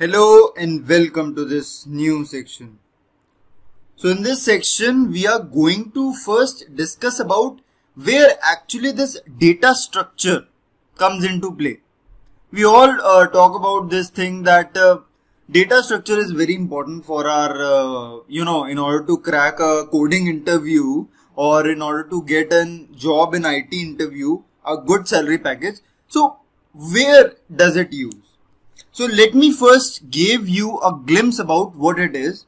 Hello and welcome to this new section. So in this section we are going to first discuss about where actually this data structure comes into play. We all talk about this thing that data structure is very important for our in order to crack a coding interview or in order to get a job in IT interview, a good salary package. So where does it use? So let me first give you a glimpse about what it is.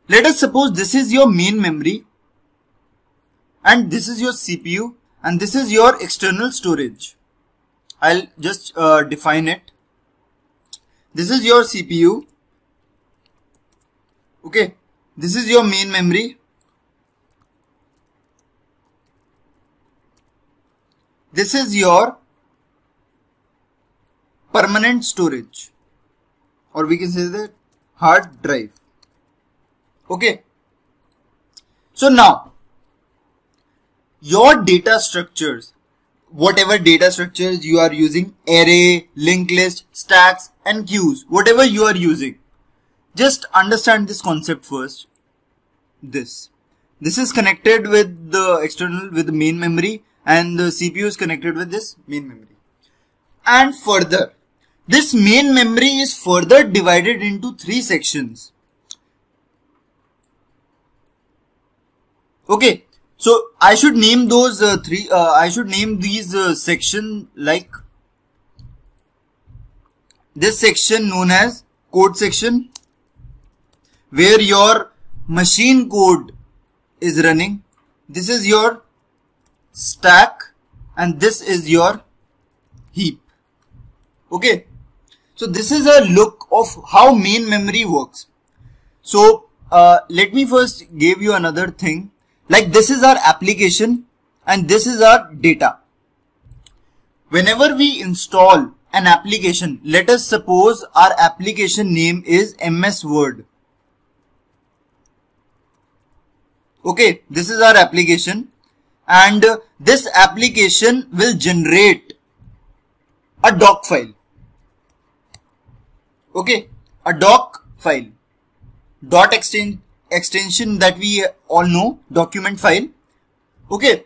Let us suppose this is your main memory and this is your CPU and this is your external storage. I'll just define it. This is your CPU. Okay. This is your main memory. This is your permanent storage, or we can say that hard drive. Okay. So now your data structures, whatever data structures you are using, array, linked list, stacks and queues, whatever you are using, just understand this concept first. This is connected with the external, with the main memory, and the CPU is connected with this main memory. And further, this main memory is further divided into 3 sections. Okay, so I should name those these section like this section known as code section, where your machine code is running. This is your stack and this is your heap. Okay. So this is a look of how main memory works. So let me first give you another thing. Like this is our application and this is our data. Whenever we install an application, let us suppose our application name is MS Word. Okay, this is our application and this application will generate a doc file. Okay, a doc file, dot extension that we all know, document file. Okay,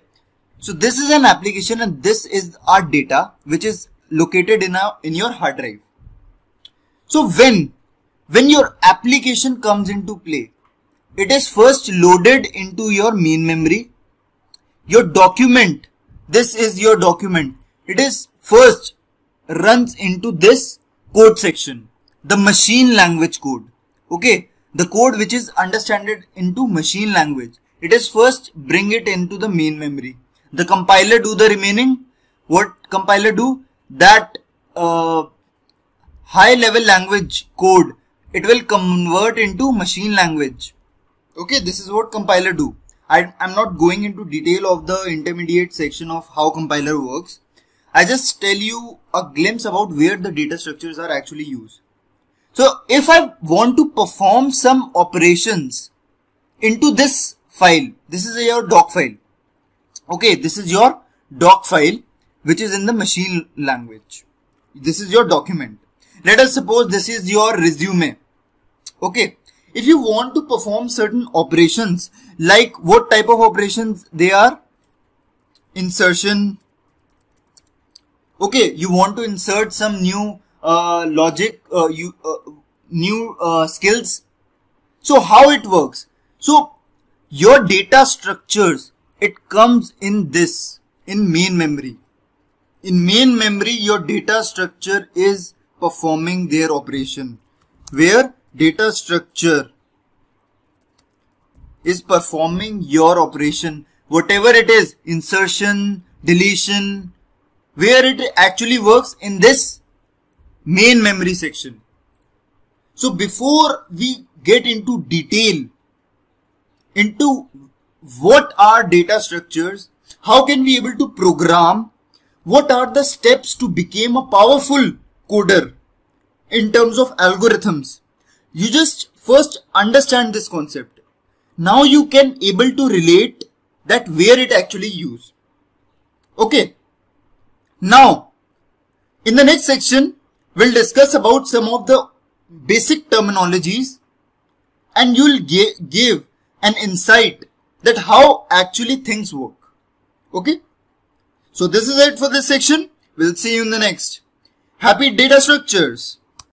so this is an application and this is our data which is located in your hard drive. So when your application comes into play, it is first loaded into your main memory. Your document, this is your document. It is first runs into this code section. The machine language code. Okay. The code which is understood into machine language. It is first bring it into the main memory. The compiler do the remaining. What compiler do? That high level language code, it will convert into machine language. Okay. This is what compiler do. I'm not going into detail of the intermediate section of how compiler works. I just tell you a glimpse about where the data structures are actually used. So if I want to perform some operations into this file, this is your doc file. Okay, this is your doc file which is in the machine language. This is your document. Let us suppose this is your resume. Okay, if you want to perform certain operations, like what type of operations they are? Insertion. Okay, you want to insert some new logic, new skills. So how it works? So your data structures, it comes in this, in main memory. In main memory, your data structure is performing their operation. Where data structure is performing your operation, whatever it is, insertion, deletion, where it actually works in this main memory section. So before we get into detail into what are data structures, how can we able to program, what are the steps to become a powerful coder in terms of algorithms, you just first understand this concept. Now you can able to relate that where it actually used. Okay. Now in the next section we'll discuss about some of the basic terminologies and you'll give an insight that how actually things work. Okay. So this is it for this section. We'll see you in the next. Happy data structures.